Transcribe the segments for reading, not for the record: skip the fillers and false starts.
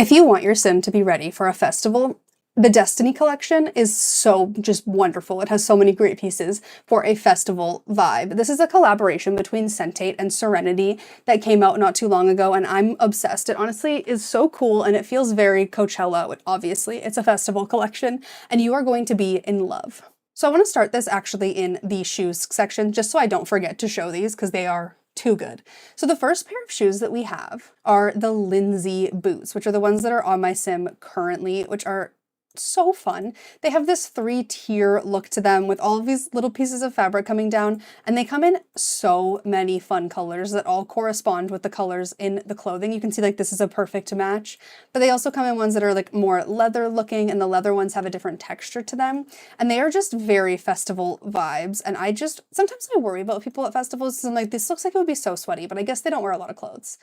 If you want your sim to be ready for a festival, the Destiny collection is so just wonderful. It has so many great pieces for a festival vibe. This is a collaboration between Sentate and Serenity that came out not too long ago, and I'm obsessed. It honestly is so cool, and it feels very Coachella. Obviously, it's a festival collection, and you are going to be in love. So I want to start this actually in the shoes section, just so I don't forget to show these because they are too good. So the first pair of shoes that we have are the Lindsay boots, which are the ones that are on my sim currently, which are so fun. They have this 3-tier look to them with all of these little pieces of fabric coming down, and they come in so many fun colors that all correspond with the colors in the clothing. You can see like this is a perfect match, but they also come in ones that are like more leather looking, and the leather ones have a different texture to them, and they are just very festival vibes. And sometimes I worry about people at festivals because I'm like, this looks like it would be so sweaty, but I guess they don't wear a lot of clothes.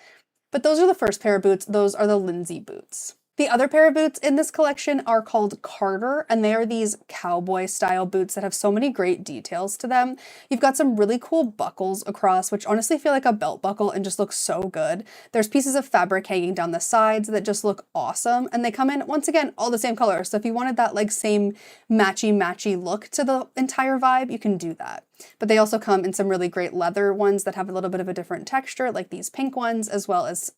But those are the first pair of boots. Those are the Lindsay boots. The other pair of boots in this collection are called Carter, and they are these cowboy style boots that have so many great details to them. You've got some really cool buckles across, which honestly feel like a belt buckle and just look so good. There's pieces of fabric hanging down the sides that just look awesome, and they come in, once again, all the same color. So if you wanted that like same matchy look to the entire vibe, you can do that. But they also come in some really great leather ones that have a little bit of a different texture, like these pink ones, as well as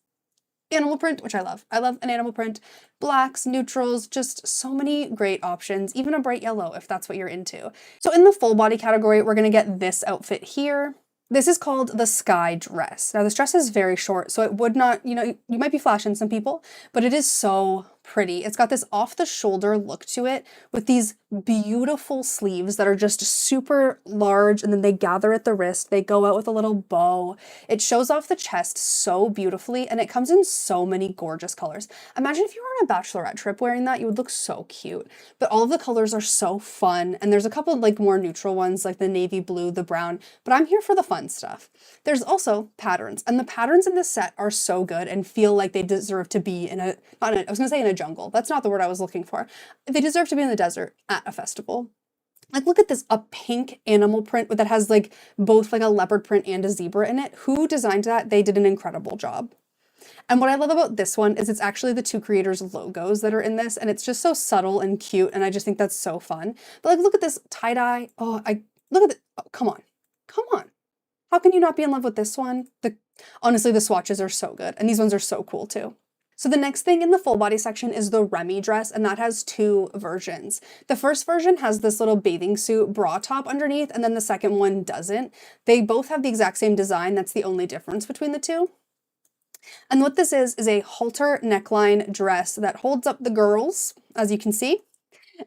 animal print, which I love. I love an animal print. Blacks, neutrals, just so many great options, even a bright yellow if that's what you're into. So in the full body category, we're gonna get this outfit here. This is called the Sky Dress. Now this dress is very short, so it would not, you might be flashing some people, but it is so pretty. It's got this off the shoulder look to it with these beautiful sleeves that are just super large, and then they gather at the wrist. They go out with a little bow. It shows off the chest so beautifully, and it comes in so many gorgeous colors. Imagine if you were on a bachelorette trip wearing that, you would look so cute. But all of the colors are so fun, and there's a couple of like more neutral ones like the navy blue, the brown, but I'm here for the fun stuff. There's also patterns, and the patterns in this set are so good and feel like they deserve to be I was gonna say in a jungle. That's not the word I was looking for. They deserve to be in the desert at a festival. Like, look at this, a pink animal print that has like both like a leopard print and a zebra in it. Who designed that? They did an incredible job. And what I love about this one is it's actually the two creators' logos that are in this, and it's just so subtle and cute, and I just think that's so fun. But like, look at this tie-dye. Oh, look at it. Oh, come on. Come on. How can you not be in love with this one? Honestly, the swatches are so good, and these ones are so cool too. So the next thing in the full body section is the Remy dress, and that has two versions. The first version has this little bathing suit bra top underneath, and then the second one doesn't. They both have the exact same design. That's the only difference between the two. And what this is a halter neckline dress that holds up the girls, as you can see.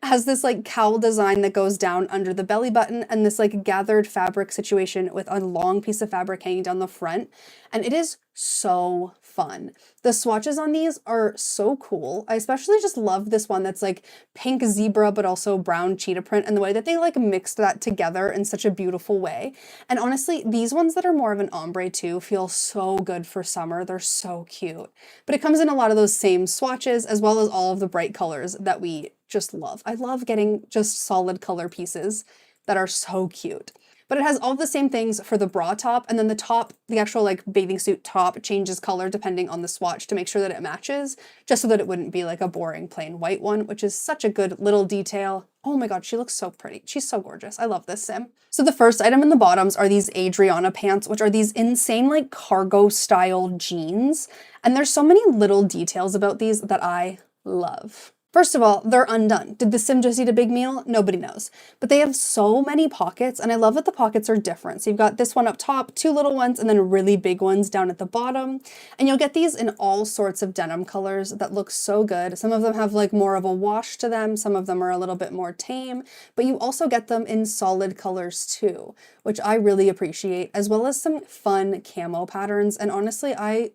Has this like cowl design that goes down under the belly button, and this like gathered fabric situation with a long piece of fabric hanging down the front, and it is so fun. The swatches on these are so cool. I especially just love this one that's like pink zebra but also brown cheetah print, and the way that they like mixed that together in such a beautiful way. And honestly, these ones that are more of an ombre too feel so good for summer. They're so cute. But it comes in a lot of those same swatches as well as all of the bright colors that we just love. I love getting just solid color pieces that are so cute. But it has all the same things for the bra top, and then the top, the actual like bathing suit top changes color depending on the swatch to make sure that it matches, just so that it wouldn't be like a boring plain white one, which is such a good little detail. Oh my god, she looks so pretty. She's so gorgeous. I love this sim. So the first item in the bottoms are these Adriana pants, which are these insane like cargo style jeans. And there's so many little details about these that I love. First of all, they're undone. Did the sim just eat a big meal? Nobody knows. But they have so many pockets, and I love that the pockets are different. So you've got this one up top, two little ones, and then really big ones down at the bottom. And you'll get these in all sorts of denim colors that look so good. Some of them have like more of a wash to them. Some of them are a little bit more tame, but you also get them in solid colors too, which I really appreciate, as well as some fun camo patterns. And honestly, I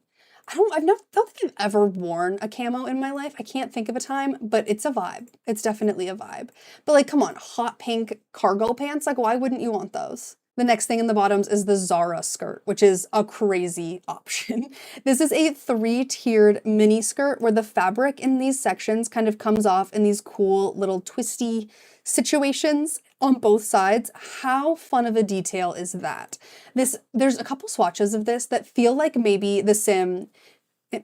don't think I've ever worn a camo in my life. I can't think of a time, but it's a vibe. It's definitely a vibe. But like, come on, hot pink cargo pants, like why wouldn't you want those? The next thing in the bottoms is the Zara skirt, which is a crazy option. This is a 3-tiered mini skirt where the fabric in these sections kind of comes off in these cool little twisty situations on both sides. How fun of a detail is that? There's a couple swatches of this that feel like maybe the sim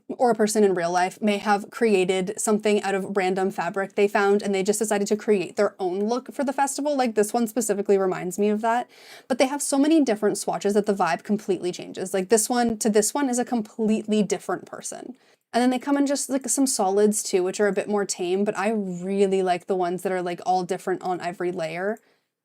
or a person in real life may have created something out of random fabric they found and they just decided to create their own look for the festival. Like this one specifically reminds me of that. But they have so many different swatches that the vibe completely changes. Like this one to this one is a completely different person. And then they come in just like some solids too, which are a bit more tame, but I really like the ones that are like all different on every layer.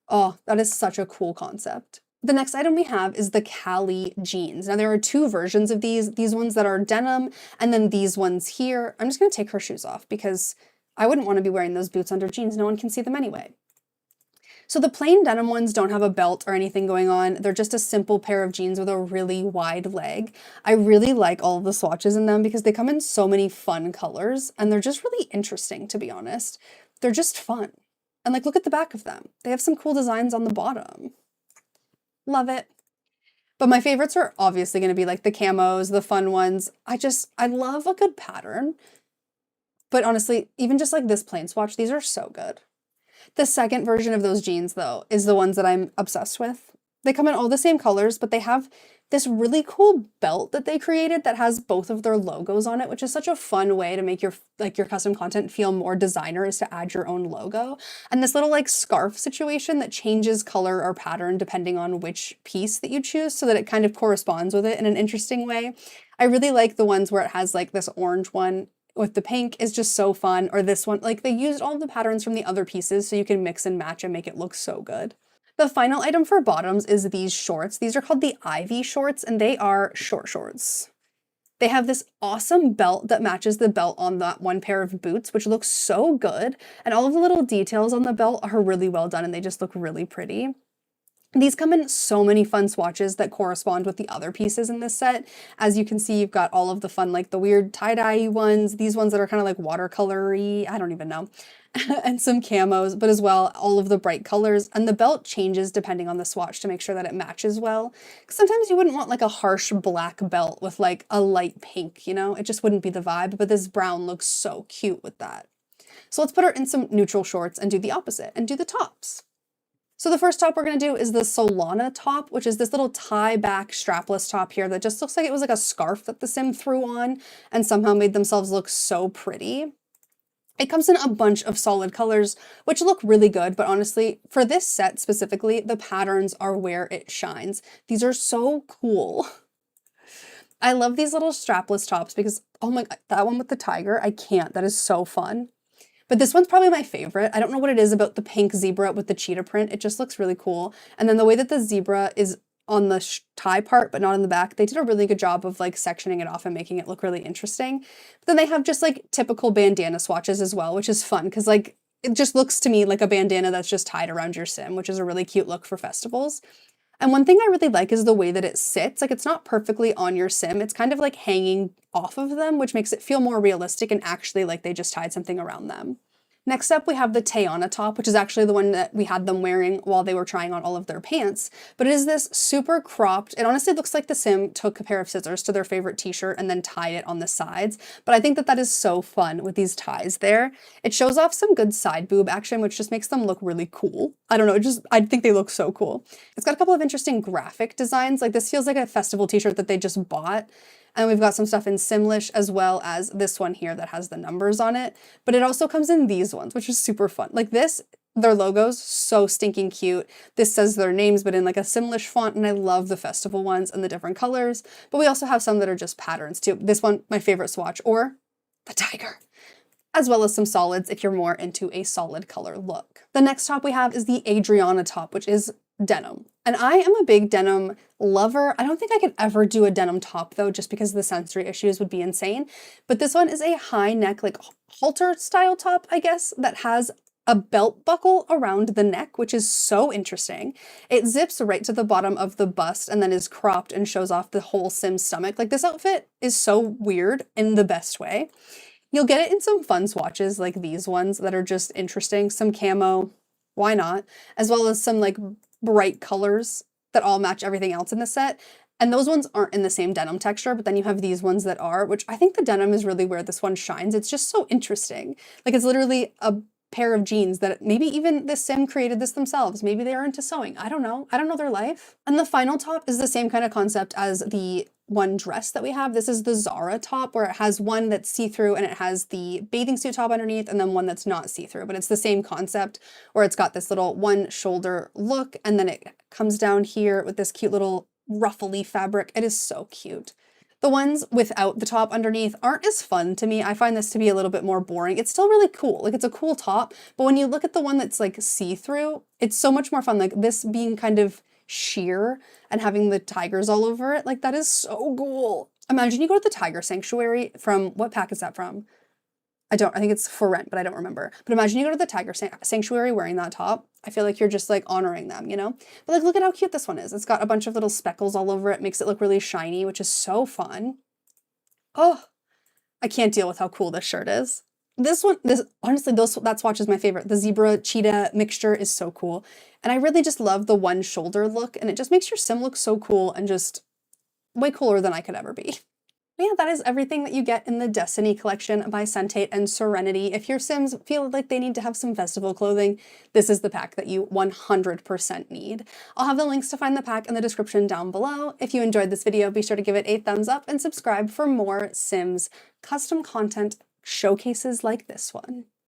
Oh, that is such a cool concept. The next item we have is the Cali jeans. Now there are two versions of these ones that are denim and then these ones here. I'm just gonna take her shoes off because I wouldn't wanna be wearing those boots under jeans. No one can see them anyway. So the plain denim ones don't have a belt or anything going on. They're just a simple pair of jeans with a really wide leg. I really like all of the swatches in them because they come in so many fun colors and they're just really interesting, to be honest. They're just fun. And like, look at the back of them. They have some cool designs on the bottom. Love it. But my favorites are obviously going to be like the camos, the fun ones. I love a good pattern. But honestly, even just like this plain swatch, these are so good. The second version of those jeans, though, is the ones that I'm obsessed with. They come in all the same colors, but they have this really cool belt that they created that has both of their logos on it, which is such a fun way to make your custom content feel more designer, is to add your own logo. And this little like scarf situation that changes color or pattern depending on which piece that you choose so that it kind of corresponds with it in an interesting way. I really like the ones where it has like this orange one with the pink is just so fun, or this one, like they used all the patterns from the other pieces so you can mix and match and make it look so good. The final item for bottoms is these shorts. These are called the Ivy shorts and they are short shorts. They have this awesome belt that matches the belt on that one pair of boots, which looks so good. And all of the little details on the belt are really well done and they just look really pretty. These come in so many fun swatches that correspond with the other pieces in this set. As you can see, you've got all of the fun, like the weird tie-dye ones, these ones that are kind of like watercolory, I don't even know, and some camos, but as well, all of the bright colors. And the belt changes depending on the swatch to make sure that it matches well. Because sometimes you wouldn't want like a harsh black belt with like a light pink, you know? It just wouldn't be the vibe, but this brown looks so cute with that. So let's put her in some neutral shorts and do the opposite and do the tops. So the first top we're going to do is the Solana top, which is this little tie back strapless top here that just looks like it was like a scarf that the sim threw on and somehow made themselves look so pretty. It comes in a bunch of solid colors, which look really good, but honestly, for this set specifically, the patterns are where it shines. These are so cool. I love these little strapless tops because, oh my God, that one with the tiger, I can't, that is so fun. But this one's probably my favorite. I don't know what it is about the pink zebra with the cheetah print. It just looks really cool. And then the way that the zebra is on the tie part, but not in the back, they did a really good job of like sectioning it off and making it look really interesting. But then they have just like typical bandana swatches as well, which is fun because like it just looks to me like a bandana that's just tied around your sim, which is a really cute look for festivals. And one thing I really like is the way that it sits. Like it's not perfectly on your sim. It's kind of like hanging off of them, which makes it feel more realistic and actually like they just tied something around them. Next up, we have the Tayana top, which is actually the one that we had them wearing while they were trying on all of their pants. But it is this super cropped, it honestly looks like the sim took a pair of scissors to their favorite t-shirt and then tied it on the sides. But I think that that is so fun with these ties there. It shows off some good side boob action, which just makes them look really cool. I don't know, I think they look so cool. It's got a couple of interesting graphic designs. Like this feels like a festival t-shirt that they just bought. And we've got some stuff in Simlish as well as this one here that has the numbers on it. But it also comes in these ones, which is super fun. Like this, their logos, so stinking cute. This says their names, but in like a Simlish font. And I love the festival ones and the different colors. But we also have some that are just patterns too. This one, my favorite swatch, or the tiger, as well as some solids if you're more into a solid color look. The next top we have is the Adriana top, which is denim. And I am a big denim lover. I don't think I could ever do a denim top though, just because the sensory issues would be insane. But this one is a high neck, like halter style top, I guess, that has a belt buckle around the neck, which is so interesting. It zips right to the bottom of the bust and then is cropped and shows off the whole sim's stomach. Like this outfit is so weird in the best way. You'll get it in some fun swatches like these ones that are just interesting, some camo, why not? As well as some like bright colors that all match everything else in the set. And those ones aren't in the same denim texture, but then you have these ones that are, which I think the denim is really where this one shines. It's just so interesting. Like it's literally a pair of jeans that maybe even the sim created this themselves. Maybe they are into sewing. I don't know. I don't know their life. And the final top is the same kind of concept as the one dress that we have. This is the Zara top where it has one that's see-through and it has the bathing suit top underneath and then one that's not see-through, but it's the same concept where it's got this little one shoulder look and then it comes down here with this cute little ruffly fabric. It is so cute. The ones without the top underneath aren't as fun to me. I find this to be a little bit more boring. It's still really cool. Like, it's a cool top, but when you look at the one that's like see-through, it's so much more fun. Like this being kind of sheer and having the tigers all over it. Like, that is so cool. Imagine you go to the Tiger Sanctuary from, what pack is that from? I think it's for rent, but I don't remember. But imagine you go to the Tiger Sanctuary wearing that top. I feel like you're just like honoring them, you know? But like, look at how cute this one is. It's got a bunch of little speckles all over it, makes it look really shiny, which is so fun. Oh, I can't deal with how cool this shirt is. Honestly, that swatch is my favorite. The zebra cheetah mixture is so cool. And I really just love the one shoulder look, and it just makes your sim look so cool and just way cooler than I could ever be. But yeah, that is everything that you get in the Destiny collection by Sentate and Serenity. If your Sims feel like they need to have some festival clothing, this is the pack that you 100% need. I'll have the links to find the pack in the description down below. If you enjoyed this video, be sure to give it a thumbs up and subscribe for more Sims custom content showcases like this one.